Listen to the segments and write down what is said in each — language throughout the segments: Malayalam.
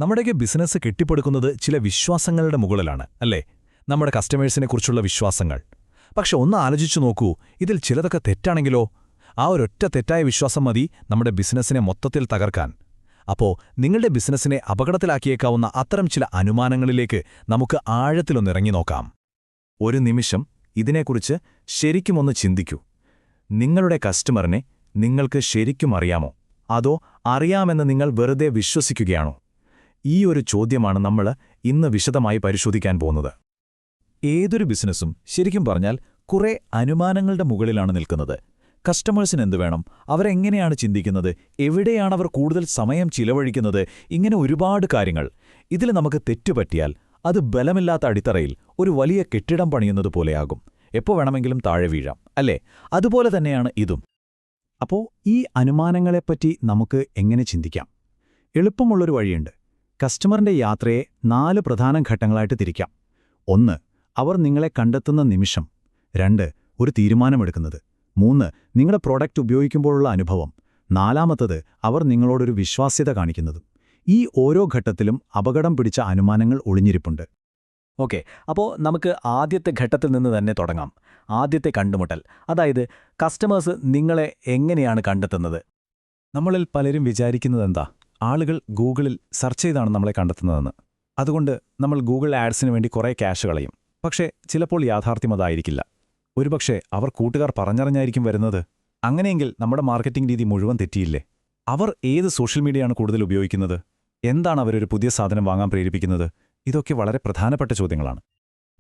നമ്മുടെയൊക്കെ ബിസിനസ് കെട്ടിപ്പടുക്കുന്നത് ചില വിശ്വാസങ്ങളുടെ മുകളിലാണ് അല്ലേ? നമ്മുടെ കസ്റ്റമേഴ്സിനെക്കുറിച്ചുള്ള വിശ്വാസങ്ങൾ. പക്ഷെ ഒന്ന് ആലോചിച്ചു നോക്കൂ, ഇതിൽ ചിലതൊക്കെ തെറ്റാണെങ്കിലോ? ആ ഒരൊറ്റ തെറ്റായ വിശ്വാസം മതി നമ്മുടെ ബിസിനസ്സിനെ മൊത്തത്തിൽ തകർക്കാൻ. അപ്പോ നിങ്ങളുടെ ബിസിനസ്സിനെ അപകടത്തിലാക്കിയേക്കാവുന്ന അത്തരം ചില അനുമാനങ്ങളിലേക്ക് നമുക്ക് ആഴത്തിലൊന്നിറങ്ങി നോക്കാം. ഒരു നിമിഷം ഇതിനെക്കുറിച്ച് ശരിക്കുമൊന്ന് ചിന്തിക്കൂ. നിങ്ങളുടെ കസ്റ്റമറിനെ നിങ്ങൾക്ക് ശരിക്കും അറിയാമോ? അതോ അറിയാമെന്ന് നിങ്ങൾ വെറുതെ വിശ്വസിക്കുകയാണോ? ഈ ഒരു ചോദ്യമാണ് നമ്മൾ ഇന്ന് വിശദമായി പരിശോധിക്കാൻ പോകുന്നത്. ഏതൊരു ബിസിനസ്സും ശരിക്കും പറഞ്ഞാൽ കുറേ അനുമാനങ്ങളുടെ മുകളിലാണ് നിൽക്കുന്നത്. കസ്റ്റമേഴ്സിന് എന്തു വേണം, അവരെങ്ങനെയാണ് ചിന്തിക്കുന്നത്, എവിടെയാണവർ കൂടുതൽ സമയം ചിലവഴിക്കുന്നത്, ഇങ്ങനെ ഒരുപാട് കാര്യങ്ങൾ. ഇതിൽ നമുക്ക് തെറ്റുപറ്റിയാൽ അത് ബലമില്ലാത്ത അടിത്തറയിൽ ഒരു വലിയ കെട്ടിടം പണിയുന്നത് പോലെയാകും. എപ്പോ വേണമെങ്കിലും താഴെ വീഴാം, അല്ലേ? അതുപോലെ തന്നെയാണ് ഇതും. അപ്പോൾ ഈ അനുമാനങ്ങളെപ്പറ്റി നമുക്ക് എങ്ങനെ ചിന്തിക്കാം? എളുപ്പമുള്ളൊരു വഴിയുണ്ട്. കസ്റ്റമറിന്റെ യാത്രയെ 4 പ്രധാന ഘട്ടങ്ങളായിട്ട് തിരിക്കാം. 1. അവർ നിങ്ങളെ കണ്ടെത്തുന്ന നിമിഷം. 2. ഒരു തീരുമാനമെടുക്കുന്നത്. 3. നിങ്ങളുടെ പ്രോഡക്റ്റ് ഉപയോഗിക്കുമ്പോഴുള്ള അനുഭവം. 4. അവർ നിങ്ങളോടൊരു വിശ്വാസ്യത കാണിക്കുന്നതും. ഈ ഓരോ ഘട്ടത്തിലും അപകടം പിടിച്ച അനുമാനങ്ങൾ ഒളിഞ്ഞിരിപ്പുണ്ട്. ഓക്കെ, അപ്പോൾ നമുക്ക് ആദ്യത്തെ ഘട്ടത്തിൽ നിന്ന് തന്നെ തുടങ്ങാം. ആദ്യത്തെ കണ്ടുമുട്ടൽ, അതായത് കസ്റ്റമേഴ്സ് നിങ്ങളെ എങ്ങനെയാണ് കണ്ടെത്തുന്നത്? നമ്മളിൽ പലരും വിചാരിക്കുന്നതെന്താ, ആളുകൾ ഗൂഗിളിൽ സെർച്ച് ചെയ്താണ് നമ്മളെ കണ്ടെത്തുന്നതെന്ന്. അതുകൊണ്ട് നമ്മൾ ഗൂഗിൾ ആഡ്സിന് വേണ്ടി കുറേ ക്യാഷ് കളയും. പക്ഷേ ചിലപ്പോൾ യാഥാർത്ഥ്യം അതായിരിക്കില്ല. ഒരുപക്ഷെ അവർ കൂട്ടുകാർ പറഞ്ഞറിഞ്ഞായിരിക്കും വരുന്നത്. അങ്ങനെയെങ്കിൽ നമ്മുടെ മാർക്കറ്റിംഗ് രീതി മുഴുവൻ തെറ്റിയില്ലേ? അവർ ഏത് സോഷ്യൽ മീഡിയയാണ് കൂടുതൽ ഉപയോഗിക്കുന്നത്? എന്താണ് അവരൊരു പുതിയ സാധനം വാങ്ങാൻ പ്രേരിപ്പിക്കുന്നത്? ഇതൊക്കെ വളരെ പ്രധാനപ്പെട്ട ചോദ്യങ്ങളാണ്.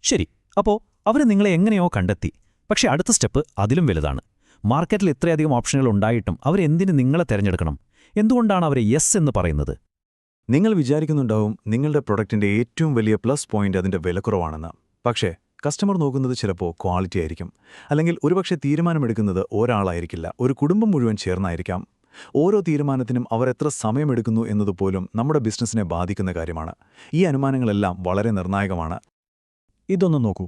ശരി, അപ്പോൾ അവർ നിങ്ങളെ എങ്ങനെയോ കണ്ടെത്തി. പക്ഷേ അടുത്ത സ്റ്റെപ്പ് അതിലും വലുതാണ്. മാർക്കറ്റിൽ ഇത്രയധികം ഓപ്ഷനുകൾ ഉണ്ടായിട്ടും അവരെന്തിന് നിങ്ങളെ തിരഞ്ഞെടുക്കണം? എന്തുകൊണ്ടാണ് അവരെ യെസ് എന്ന് പറയുന്നത്? നിങ്ങൾ വിചാരിക്കുന്നുണ്ടാവും നിങ്ങളുടെ പ്രൊഡക്റ്റിന്റെ ഏറ്റവും വലിയ പ്ലസ് പോയിന്റ് അതിന്റെ വിലക്കുറവാണെന്ന്. പക്ഷേ കസ്റ്റമർ നോക്കുന്നത് ചിലപ്പോൾ ക്വാളിറ്റി ആയിരിക്കും. അല്ലെങ്കിൽ ഒരുപക്ഷെ തീരുമാനമെടുക്കുന്നത് ഒരാളായിരിക്കില്ല, ഒരു കുടുംബം മുഴുവൻ ചേർന്നായിരിക്കാം. ഓരോ തീരുമാനത്തിനും അവർ എത്ര സമയമെടുക്കുന്നു എന്നതുപോലും നമ്മുടെ ബിസിനസ്സിനെ ബാധിക്കുന്ന കാര്യമാണ്. ഈ അനുമാനങ്ങളെല്ലാം വളരെ നിർണായകമാണ്. ഇതൊന്ന് നോക്കൂ.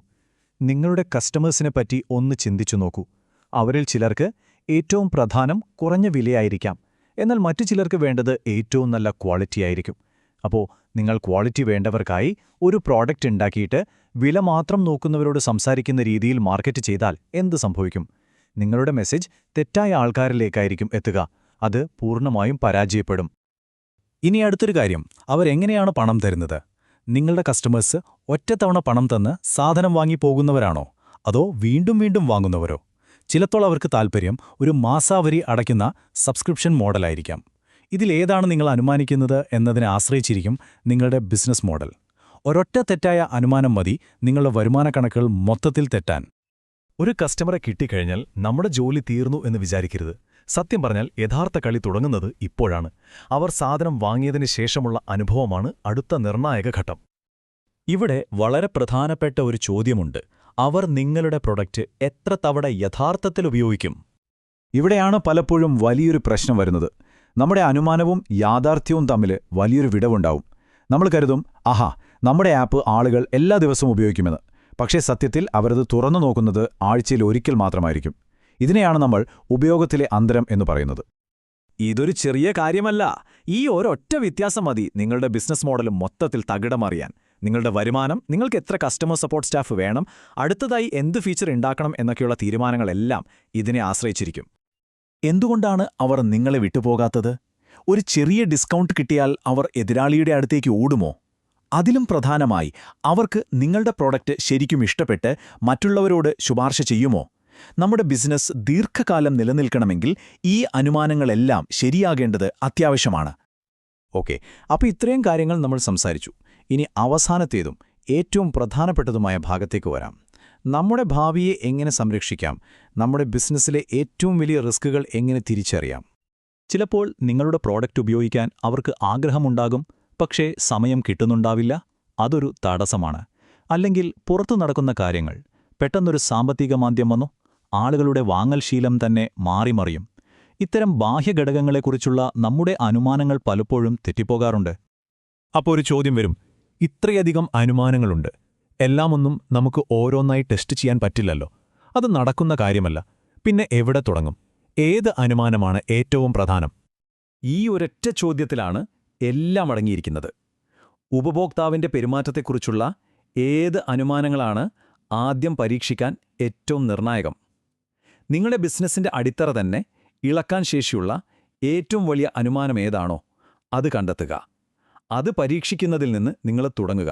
നിങ്ങളുടെ കസ്റ്റമേഴ്സിനെപ്പറ്റി ഒന്ന് ചിന്തിച്ചു നോക്കൂ. അവരിൽ ചിലർക്ക് ഏറ്റവും പ്രധാനം കുറഞ്ഞ വിലയായിരിക്കാം. എന്നാൽ മറ്റു ചിലർക്ക് വേണ്ടത് ഏറ്റവും നല്ല ക്വാളിറ്റി ആയിരിക്കും. അപ്പോൾ നിങ്ങൾ ക്വാളിറ്റി വേണ്ടവർക്കായി ഒരു പ്രോഡക്റ്റ് ഉണ്ടാക്കിയിട്ട് വില മാത്രം നോക്കുന്നവരോട് സംസാരിക്കുന്ന രീതിയിൽ മാർക്കറ്റ് ചെയ്താൽ എന്ത് സംഭവിക്കും? നിങ്ങളുടെ മെസ്സേജ് തെറ്റായ ആൾക്കാരിലേക്കായിരിക്കും എത്തുക. അത് പൂർണ്ണമായും പരാജയപ്പെടും. ഇനി അടുത്തൊരു കാര്യം, അവരെങ്ങനെയാണ് പണം തരുന്നത്? നിങ്ങളുടെ കസ്റ്റമേഴ്സ് ഒറ്റത്തവണ പണം തന്ന് സാധനം വാങ്ങി പോകുന്നവരാണോ? അതോ വീണ്ടും വീണ്ടും വാങ്ങുന്നവരോ? ചിലപ്പോൾ അവർക്ക് താൽപ്പര്യം ഒരു മാസാവരി അടയ്ക്കുന്ന സബ്സ്ക്രിപ്ഷൻ മോഡലായിരിക്കാം. ഇതിലേതാണ് നിങ്ങൾ അനുമാനിക്കുന്നത് എന്നതിനെ ആശ്രയിച്ചിരിക്കും നിങ്ങളുടെ ബിസിനസ് മോഡൽ. ഒരൊറ്റ തെറ്റായ അനുമാനം മതി നിങ്ങളുടെ വരുമാന കണക്കുകൾ മൊത്തത്തിൽ തെറ്റാൻ. ഒരു കസ്റ്റമറെ കിട്ടിക്കഴിഞ്ഞാൽ നമ്മുടെ ജോലി തീർന്നു എന്ന് വിചാരിക്കരുത്. സത്യം പറഞ്ഞാൽ യഥാർത്ഥ കളി തുടങ്ങുന്നത് ഇപ്പോഴാണ്. അവർ സാധനം വാങ്ങിയതിന് ശേഷമുള്ള അനുഭവമാണ് അടുത്ത നിർണായക ഘട്ടം. ഇവിടെ വളരെ പ്രധാനപ്പെട്ട ഒരു ചോദ്യമുണ്ട്. അവർ നിങ്ങളുടെ പ്രൊഡക്റ്റ് എത്ര തവണ യഥാർത്ഥത്തിൽ ഉപയോഗിക്കും? ഇവിടെയാണ് പലപ്പോഴും വലിയൊരു പ്രശ്നം വരുന്നത്. നമ്മുടെ അനുമാനവും യാഥാർത്ഥ്യവും തമ്മിൽ വലിയൊരു വിടവുണ്ടാവും. നമ്മൾ കരുതും, ആഹാ, നമ്മുടെ ആപ്പ് ആളുകൾ എല്ലാ ദിവസവും ഉപയോഗിക്കുമെന്ന്. പക്ഷേ സത്യത്തിൽ അവരത് തുറന്നു നോക്കുന്നത് ആഴ്ചയിൽ ഒരിക്കൽ മാത്രമായിരിക്കും. ഇതിനെയാണ് നമ്മൾ ഉപയോഗത്തിലെ അന്തരം എന്ന് പറയുന്നത്. ഇതൊരു ചെറിയ കാര്യമല്ല. ഈ ഒരൊറ്റ വ്യത്യാസം മതി നിങ്ങളുടെ ബിസിനസ് മോഡൽ മൊത്തത്തിൽ തകിടമറിയാൻ. നിങ്ങളുടെ വരുമാനം, നിങ്ങൾക്ക് എത്ര കസ്റ്റമർ സപ്പോർട്ട് സ്റ്റാഫ് വേണം, അടുത്തതായി എന്ത് ഫീച്ചർ ഉണ്ടാക്കണം എന്നൊക്കെയുള്ള തീരുമാനങ്ങളെല്ലാം ഇതിനെ ആശ്രയിച്ചിരിക്കും. എന്തുകൊണ്ടാണ് അവർ നിങ്ങളെ വിട്ടുപോകാത്തത്? ഒരു ചെറിയ ഡിസ്കൗണ്ട് കിട്ടിയാൽ അവർ എതിരാളിയുടെ അടുത്തേക്ക് ഓടുമോ? അതിലും പ്രധാനമായി, അവർക്ക് നിങ്ങളുടെ പ്രോഡക്റ്റ് ശരിക്കും ഇഷ്ടപ്പെട്ട് മറ്റുള്ളവരോട് ശുപാർശ ചെയ്യുമോ? നമ്മുടെ ബിസിനസ് ദീർഘകാലം നിലനിൽക്കണമെങ്കിൽ ഈ അനുമാനങ്ങളെല്ലാം ശരിയാകേണ്ടത് അത്യാവശ്യമാണ്. ഓക്കെ, അപ്പോൾ ഇത്രയും കാര്യങ്ങൾ നമ്മൾ സംസാരിച്ചു. ഇനി അവസാനത്തേതും ഏറ്റവും പ്രധാനപ്പെട്ടതുമായ ഭാഗത്തേക്ക് വരാം. നമ്മുടെ ഭാവിയെ എങ്ങനെ സംരക്ഷിക്കാം? നമ്മുടെ ബിസിനസ്സിലെ ഏറ്റവും വലിയ റിസ്കുകൾ എങ്ങനെ തിരിച്ചറിയാം? ചിലപ്പോൾ നിങ്ങളുടെ പ്രോഡക്റ്റ് ഉപയോഗിക്കാൻ അവർക്ക് ആഗ്രഹമുണ്ടാകും, പക്ഷേ സമയം കിട്ടുന്നുണ്ടാവില്ല. അതൊരു തടസ്സമാണ്. അല്ലെങ്കിൽ പുറത്തു നടക്കുന്ന കാര്യങ്ങൾ, പെട്ടെന്നൊരു സാമ്പത്തിക മാന്ദ്യം വന്നു, ആളുകളുടെ വാങ്ങൽ ശീലം തന്നെ മാറിമറിയും. ഇത്തരം ബാഹ്യഘടകങ്ങളെക്കുറിച്ചുള്ള നമ്മുടെ അനുമാനങ്ങൾ പലപ്പോഴും തെറ്റിപ്പോകാറുണ്ട്. അപ്പോൾ ഒരു ചോദ്യം വരും, ഇത്രയധികം അനുമാനങ്ങളുണ്ട്, എല്ലാമൊന്നും നമുക്ക് ഓരോന്നായി ടെസ്റ്റ് ചെയ്യാൻ പറ്റില്ലല്ലോ. അത് നടക്കുന്ന കാര്യമല്ല. പിന്നെ എവിടെ തുടങ്ങും? ഏത് അനുമാനമാണ് ഏറ്റവും പ്രധാനം? ഈ ഒരൊറ്റ ചോദ്യത്തിലാണ് എല്ലാം അടങ്ങിയിരിക്കുന്നത്. ഉപഭോക്താവിൻ്റെ പെരുമാറ്റത്തെക്കുറിച്ചുള്ള ഏത് അനുമാനങ്ങളാണ് ആദ്യം പരീക്ഷിക്കാൻ ഏറ്റവും നിർണായകം? നിങ്ങളുടെ ബിസിനസ്സിൻ്റെ അടിത്തറ തന്നെ ഇളക്കാൻ ശേഷിയുള്ള ഏറ്റവും വലിയ അനുമാനം ഏതാണോ അത് കണ്ടെത്തുക. അത് പരീക്ഷിക്കുന്നതിൽ നിന്ന് നിങ്ങൾ തുടങ്ങുക.